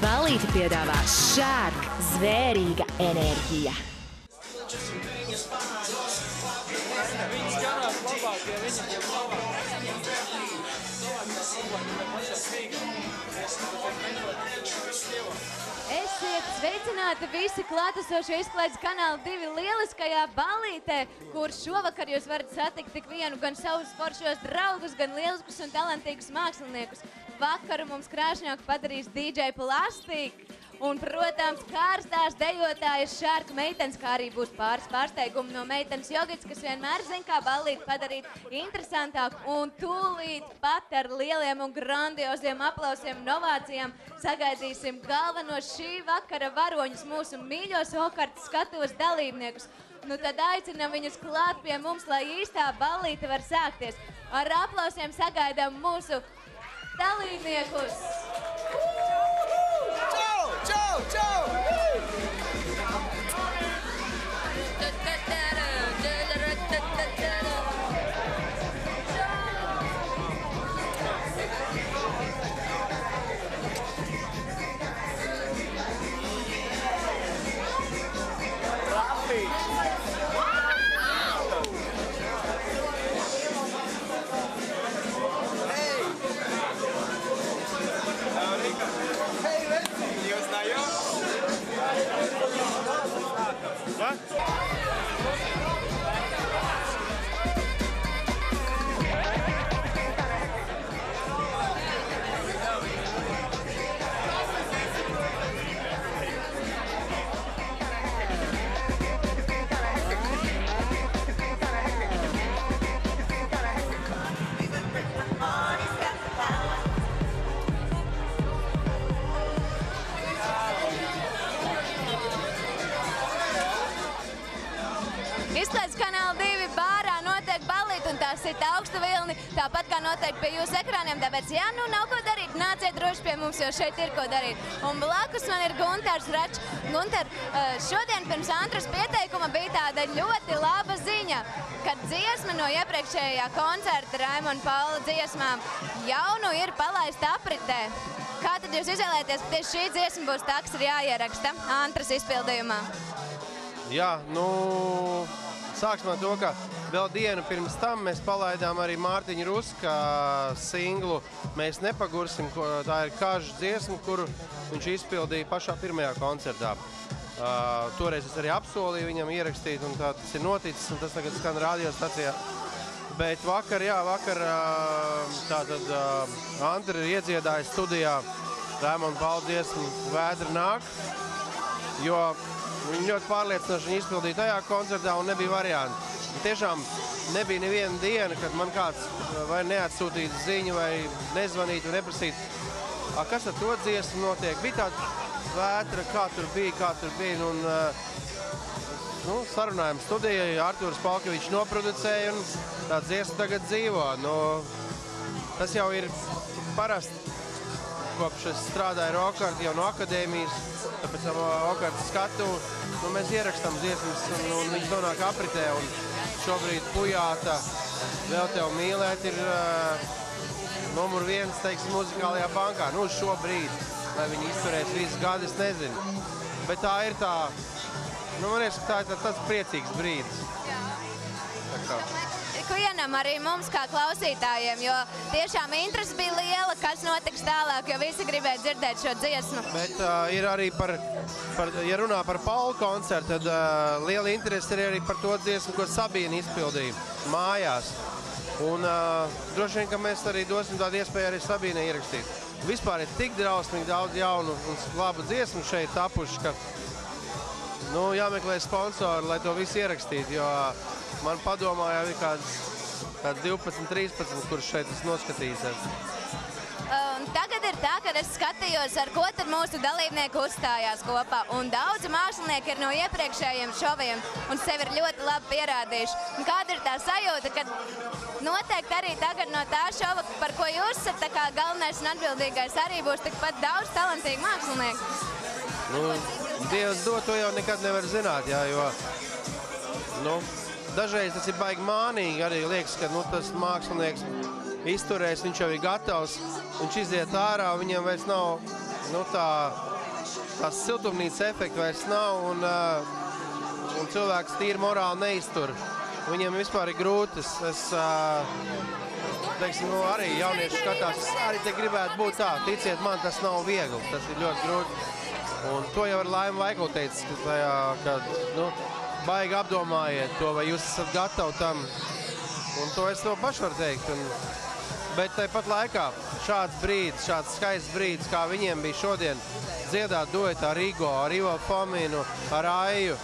Ballīti piedāvā Shark zvērīga enerģija. Viņi skanās labāk, ja viņi ir labāk. Esiet sveicināti visi klātesošie izklaides kanāla 2 lieliskajā ballītē, kur šovakar jūs varat satikt tik vienu gan savus foršos draugus, gan lieliskus un talantīgus māksliniekus. Vakaru mums krāšņāku padarīs DJ Plastik un, protams, kārstās dejotājas Shark meitenes, kā arī būs pāris pārsteigumi no meitenes Jogits, kas vienmēr zina, kā ballīti padarīt interesantāku. Un tūlīt pat ar lieliem un grandioziem aplausiem un ovācijām sagaidīsim galvenos šī vakara varoņus, mūsu mīļos okartas skatuves dalībniekus. Nu tad aicinam viņus klāt pie mums, lai īstā ballīte var sākties. Ar aplausiem sagaidām mūsu dalībniekus! Čau, čau, čau! Izklaides kanāla 2 bārā notiek ballīte un tās sit augsta vilni, tāpat kā noteikti pie jūsu ekrāniem, tāpēc, ja nu nav ko darīt, nāciet droši pie mums, jo šeit ir ko darīt. Un blakus man ir Guntars Račs. Gunter, šodien pirms Antras pieteikuma bija tāda ļoti laba ziņa, kad dziesma no iepriekšējā koncerta Raimonda Paula dziesmām jau nu ir palaista apritē. Kā tad jūs izvēlēties, ka tieši šī dziesma būs tā, kas ir jāieraksta Antras izpildījumā? Jā, nu, sāksim ar to, ka vēl dienu pirms tam mēs palaidām arī Mārtiņa Ruska singlu Mēs nepagursim, tā ir kažu dziesma, kuru viņš izpildīja pašā pirmajā koncertā. Toreiz es arī apsolīju viņam ierakstīt, un tā tas ir noticis, un tas tagad skan radiostacijā. Bet vakar tātad Antra ir iedziedājis studijā Raimonda Paula dziesmu Vēdra nāk, jo viņi ļoti pārliecinoši viņu izpildīja tajā koncertā un nebija varianti. Tiešām nebija neviena diena, kad man kāds vai neatsūtītu ziņu, vai nezvanītu, vai neprasītu, kas ar to dziesmu notiek. Bija tāda vētra, kā tur bija, un sarunājām studijai, Artūrs Palkevičs noproducēja, un tā dziesma tagad dzīvo. Tas jau ir parasti, kopš es strādāju Okartu jau no akadēmijas, tāpēc Okartas skatu, mēs ierakstām dziesmas, un viņas nonāk apritē, un šobrīd Pujāta Vēl tev mīlēt ir numur 1, teiksim, muzikālajā bankā. Nu, šobrīd, lai viņi izturēs visu gadu, es nezinu. Bet tā ir tā, man liekas, ka tā ir tāds priecīgs brīdis. Ikvienam arī mums kā klausītājiem, jo tiešām interese bija liela, kas notiks tālāk, jo visi gribēja dzirdēt šo dziesmu. Bet ir arī ja runā par Paula koncertu, tad liela interese ir arī par to dziesmu, ko Sabīna izpildīja mājās. Un droši vien, ka mēs arī dosim tādu iespēju arī Sabīnai ierakstīt. Vispār ir tik drausmīgi daudz jaunu un labu dziesmu šeit tapuši, ka jāmeklē sponsori, lai to visu ierakstītu, jo man padomā jau ir kāds 12, 13, kurš šeit es noskatīsies. Tagad ir tā, ka es skatījos, ar ko tad mūsu dalībnieki uzstājās kopā. Un daudzi mākslinieki ir no iepriekšējiem šoviem un sevi ir ļoti labi pierādījuši. Un kāda ir tā sajūta, kad noteikti arī tagad no tā šova, par ko jūs esat tā kā galvenais un atbildīgais, arī būs tikpat daudz talantīgi mākslinieki? Dievs dod, to jau nekad nevar zināt, jā, jo dažreiz tas ir baigi mānīgi, arī liekas, ka tas mākslinieks izturēs, viņš jau ir gatavs, viņš iziet ārā, viņam vairs nav tās siltumnīca efekta vairs nav un cilvēks tīri morāli neiztur. Viņiem vispār ir grūti. Teiksim, arī jaunieši skatās, arī te gribētu būt tā. Ticiet man, tas nav viegli, tas ir ļoti grūti. Un to jau ar Laima Vaikulu teicis, kad baigi apdomājiet to, vai jūs esat gatavi tam. Un to es to pašu varu teikt. Bet tāpat laikā šāds skaists brīdis, kā viņiem bija šodien, dziedāt duetā ar Rigo, ar Ivo Fominu, ar Aiju,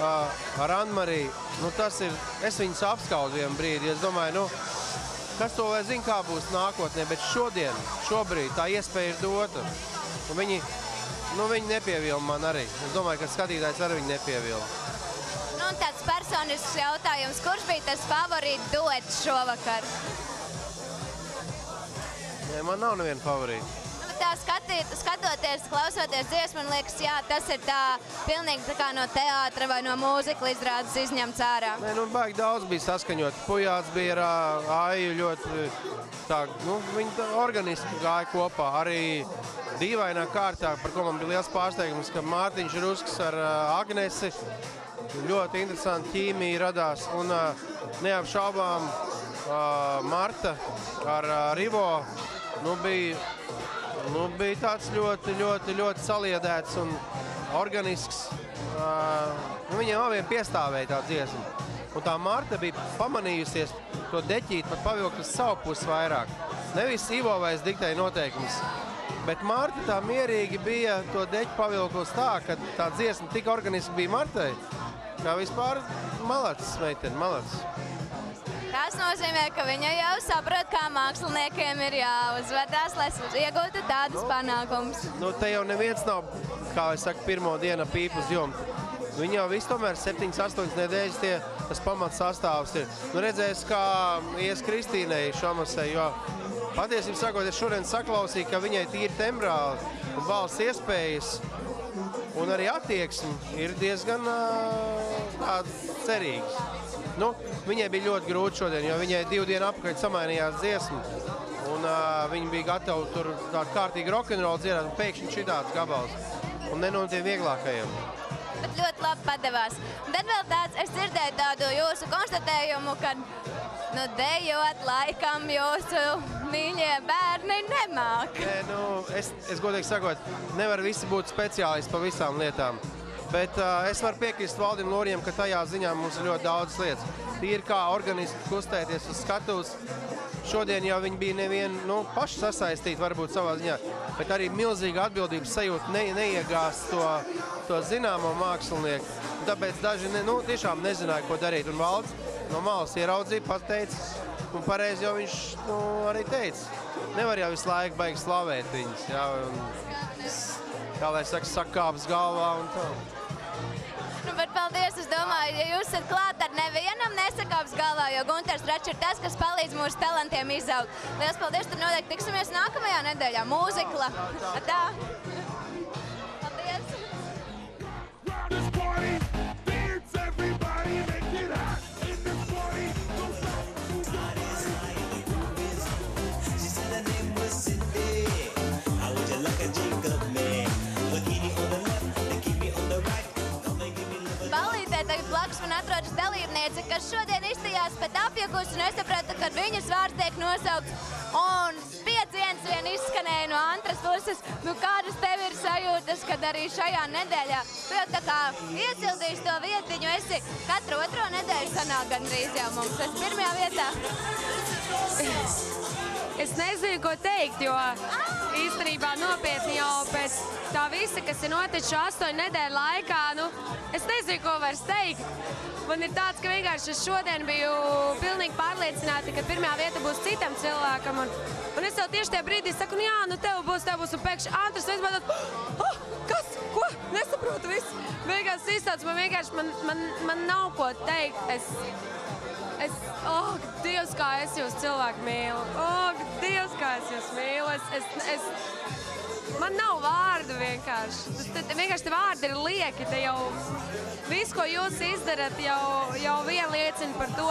ar Anmariju. Tas ir, es viņus apskaudu vienu brīdi. Es domāju, kas to lai zina, kā būs nākotnē, bet šobrīd tā iespēja ir dota. Un viņi nepievilma man arī. Es domāju, ka skatītājs arī viņi nepievilma. Un tāds personisks jautājums, kurš bija tas favorīts duets šovakar? Nē, man nav neviena favorīta. Tā skatoties, klausoties dziesmu, man liekas, jā, tas ir tā pilnīgi tā kā no teātra vai no mūzikla izrādes izņemts ārā. Nē, baigi daudz bija saskaņot. Pujāts bija ar Aiju ļoti tā, viņi organiski gāja kopā. Arī dīvainā kārtā, par ko man bija liels pārsteigums, ka Mārtiņš Rusks ar Agnesi ļoti interesanti ķīmija radās. Un neapšaubām Marta ar Rivo bija tāds ļoti saliedēts un organisks. Viņiem abiem piestāvēja tā dziesma. Un tā Marta bija pamanījusies to deķīt, pat pavilkt uz savu pusi vairāk. Nevis Ivo vairs diktēja noteikumus. Bet Marta tā mierīgi bija to deķu pavilkus tā, ka tā dziesma tik organiski bija Martai, kā vispār malacis meiteni, malacis. Tas nozīmē, ka viņa jau saprot, kā māksliniekiem ir jāuzvedās, lai iegūtu tādus panākumus. Te jau neviens nav, kā es saku, pirmo dienu pīp uz jumta. Viņi jau visu tomēr 7-8 nedēļas tas pamats sastāvs ir. Redzēs, kā ies Kristīnei Šamasei, jo patiesībā sakot, es šodien saklausīju, ka viņai tīri tembrāli un balss iespējas un arī attieksmi ir diezgan cerīgas. Viņai bija ļoti grūti šodien, jo viņai 2 dienu apakaļ samainījās dziesma. Un viņi bija gatavi tur tādu kārtīgu rock'n'roll dziedāt, un pēkšņi šitāds gabals. Un ne no tiem vieglākajiem. Bet ļoti labi padevās. Tad vēl tāds, es dzirdēju tādu jūsu konstatējumu, ka dejot laikam jūsu mīļie bērni nemāk. Nē, es godīgi sakot, nevar visi būt speciālisti pa visām lietām. Bet es varu piekrist Valdim Lūrijam, ka tajā ziņā mums ir ļoti daudz lietas. Tīri kā organiski kustēties uz skatuves. Šodien jau viņi bija nevienu paši sasaistīti varbūt savā ziņā, bet arī milzīga atbildības sajūta neiegāst to zināmo mākslinieku. Tāpēc daži tiešām nezināja, ko darīt. Un Valds no malas ieraudzīja, pateicis, un pareizi jau viņš arī teica. Nevar jau visu laiku baigi slavēt viņus. Jā, kā lai saka, sakāps galvā un tā. Bet paldies, es domāju, ja jūs esat klāt ar nevienam nesakāps galvā, jo Gunters Račs ir tas, kas palīdz mūsu talantiem izaugt. Liels paldies, tad noteikti tiksimies nākamajā nedēļā. Mūzikla. Tā. Paldies. Tagad blakus man atrodas dalībniece, kas šodien izstījās pēc apjukus, un es sapratu, ka viņas vārds tiek nosaukts. Un spiediens vien izskanēja no Antras puses. Kādas tev ir sajūtas, kad arī šajā nedēļā tu jau tā kā iesildīsi to vietiņu, esi katru otro nedēļu sanāk gandrīz jau mums. Es pirmajā vietā. Es nezinu, ko teikt, jo īstenībā nopietni jau pēc tā visa, kas ir noticis šo 8 nedēļu laikā, es nezinu, ko vairs teikt. Man ir tāds, ka vienkārši es šodien biju pilnīgi pārliecināta, ka pirmā vieta būs citam cilvēkam. Un es tev tieši tajā brīdī saku, jā, tev būs, un pēkšņi Antras viens man tāds, kas, ko, nesaprotu visu. Vienkārši izstāds, man nav ko teikt. Dievs, kā es jūs cilvēku mīlu. Dievs, kā es jūs mīlu. Man nav vārdu vienkārši. Vienkārši te vārdi ir lieki. Te jau viss, ko jūs izdarat, jau vien liecina par to.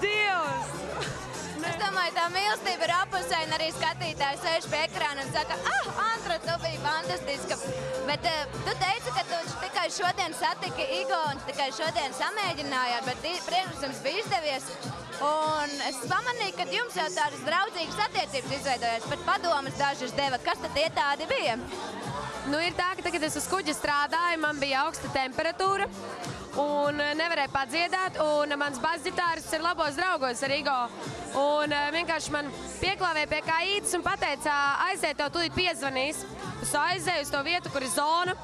Dievs! Es domāju, domāju, tā mīlestība ir apusē, un arī skatītāji sēž pie ekrāna un saka, Andra, tu biji fantastiska. Bet tu teici, ka tu tikai šodien satiki Igo un tikai šodien samēģinājāt, bet priekš jums bija izdevies. Un es pamanīju, ka jums jau tādas draudzīgas attiecības izveidojās, pat padomas dažas deva. Kas tad tie tādi bija? Nu, ir tā, ka tagad es uz kuģa strādāju, man bija augsta temperatūra un nevarēju padziedāt, un mans basģitārists ir labos draugos ar Igo. Un vienkārši man pieklāvēja pie kājītes un pateica, aiziet, tev tūlīt piezvanīs. Es aizēju uz to vietu, kur ir zona,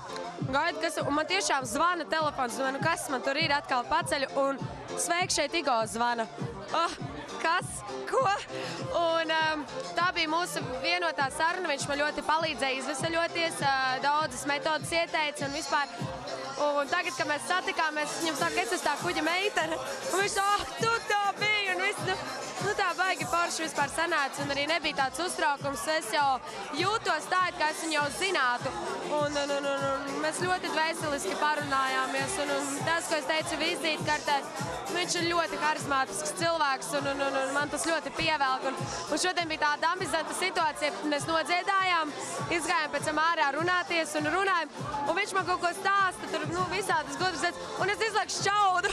gaidu, kas, un man tiešām zvana telefons, un kas man tur ir, atkal paceļu, un sveiki, šeit Igo zvana. Kas? Ko? Un tā bija mūsu vienotā saruna, viņš man ļoti palīdzēja izvesaļoties, daudzas metodas ieteica un vispār. Un tagad, kad mēs satikāmies, viņam saka, es esmu tā kuģa meitene, un viņš tu tā biji, un viss, nu tā baigi forši vispār sanāca, un arī nebija tāds uztraukums, es jau jūtos tā, kā es viņu jau zinātu, un mēs ļoti dvēseliski parunājāmies, un tas, ko es teicu vizītkartē, viņš ir ļoti harizmātisks cilvēks, un man tas ļoti pievelk, un šodien bija tāda ambizanta situācija, mēs nodziedājām, izgājām pēc tam ārā runāties un runājam, un viņš man kaut ko stāsta, tur, visādas gudras lietas, un es izlaiku šķaudu.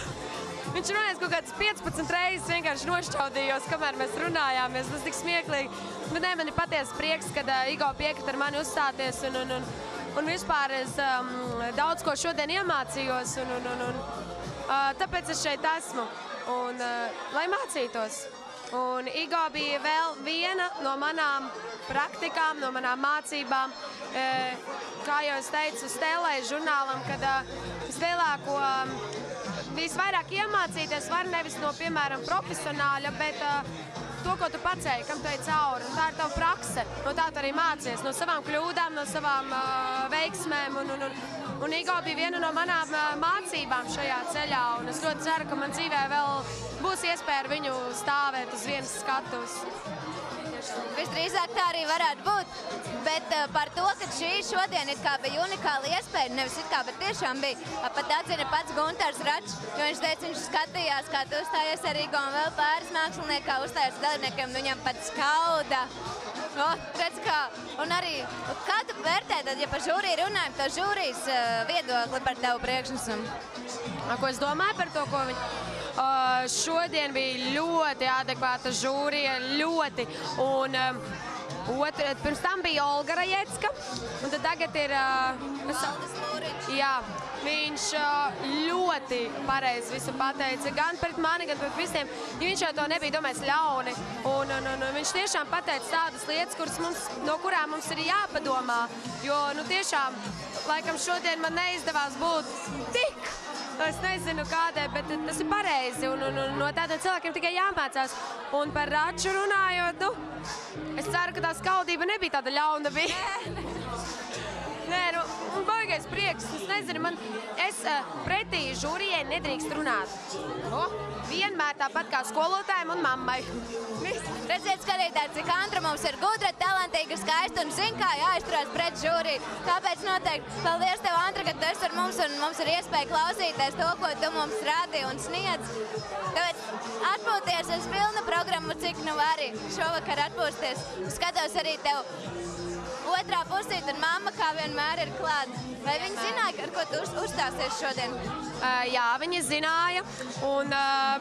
Viņš runājas kaut kādas 15 reizes, vienkārši nošķaudījos, kamēr mēs runājāmies, tas tik smieklīgi. Bet nē, man ir patiesi prieks, kad Igo piekrita ar mani uzstāties, un vispār es daudz ko šodien iemācījos, un tāpēc es šeit esmu, un lai mācītos. Un Igo bija vēl viena no manām praktikām, no manām mācībām. Kā jau es teicu, stēlēju žurnālam, kad visvairāk iemācīties var nevis no, piemēram, profesionāļa, bet to, ko tu pacēji, kam tu ej cauri. Un tā ir tava prakse. No tā tu arī mācies, no savām kļūdām, no savām veiksmēm. Un Igo bija viena no manām mācībām šajā ceļā. Un es ļoti ceru, ka man dzīvē vēl būs iespēja ar viņu stāvēt uz vienas skatuves. Visdrīzāk tā arī varētu būt, bet par to, ka šī šodien it kā bija unikāla iespēja, nevis it kā, bet tiešām bija, pat atzina pats Guntars Račs, jo viņš teica, viņš skatījās, kā tu uzstājies ar Igo un vēl pāris mākslinieki, kā uzstājies dalībniekiem, un viņam pat skauda. Redz kā, un arī, kā tu vērtē, tad, ja par žūriju runājam, to žūrijas viedokli par tavu priekšnesumu? Ko es domāju par to, ko viņi... Šodien bija ļoti adekvāta žūrija, ļoti, un pirms tam bija Olga Rajecka, un tad tagad ir... Jā, viņš ļoti pareizi visu pateica, gan pret mani, gan pret visiem, jo viņš jau to nebija domājis ļauni, un viņš tiešām pateica tādas lietas, no kurām mums ir jāpadomā, jo, tiešām, laikam šodien man neizdevās būt tik... Es nezinu kādēļ, bet tas ir pareizi, un no tādiem cilvēkiem tikai jāmācās. Un par Raču runājot, es ceru, ka tā skaudība nebija tāda ļauna bija. Nē, baigais prieks, es nezinu, es pretī žūrijai nedrīkst runāt. Vienmēr tāpat kā skolotājiem un mammai. Redziet, skatītāji, cik Andra mums ir gudra, talantīga, skaista un zin, kā jāizturās pret žūriju. Tāpēc noteikti paldies tev, Andra, ka tu esi ar mums un mums ir iespēja klausīties to, ko tu mums rādi un sniedz. Tāpēc atpūties uz pilnu programmu, cik arī šovakar atpūsties. Skatos arī tev otrā pusīt un mamma, kā vienmēr, ir klāta. Vai viņi zināja, ar ko tu uzstāsies šodien? Jā, viņi zināja,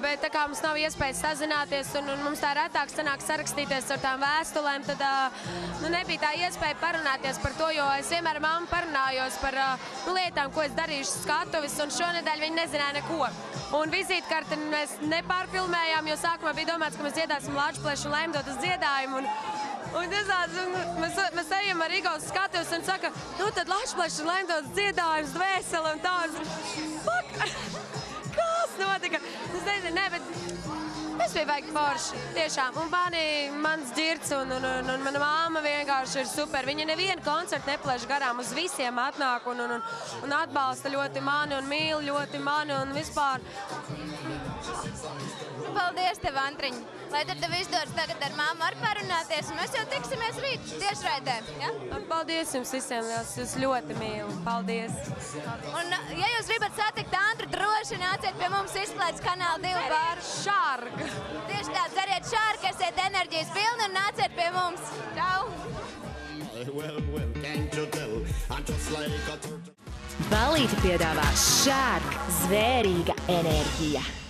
bet tā kā mums nav iespējas sazināties un mums tā retāk sanāk sarakstīties ar tām vēstulēm, tad nebija tā iespēja parunāties par to, jo es vienmēr mammu parunājos par lietām, ko es darīšu skatuves, un šonedēļ viņi nezināja neko. Un vizītkarti mēs nepārfilmējām, jo sākumā bija domāts, ka mēs dziedāsim Lačplešu Laimdotas dziedājumu. Un mēs ejam ar Igo skatuves un saka, tad Lačpleša un Laimdotas dziedājums, dvēsele un tā. Kas notika? Es nezinu, bet tas bija vajag forši, tiešām. Un mans ģirds un mana māma vienkārši ir super. Viņa nevienu koncertu neplēš garām, uz visiem atnāk un atbalsta ļoti mani un mīl ļoti mani un vispār. Paldies tev, Antriņ. Lai tad tev izdodas tagad ar māmu arī parunāties. Mēs jau tiksimies rīt tiešraidē. Ja? Paldies jums visiem, es jūs ļoti mīlu. Paldies. Un, ja jūs gribat satikt Antru, droši nāciet pie mums izklaides kanāla 2 bāru. Šārga. Tieši tā, dzeriet šārgu, esiet enerģijas pilni un nāciet pie mums. Čau! Balīti piedāvā Shark zvērīga enerģija.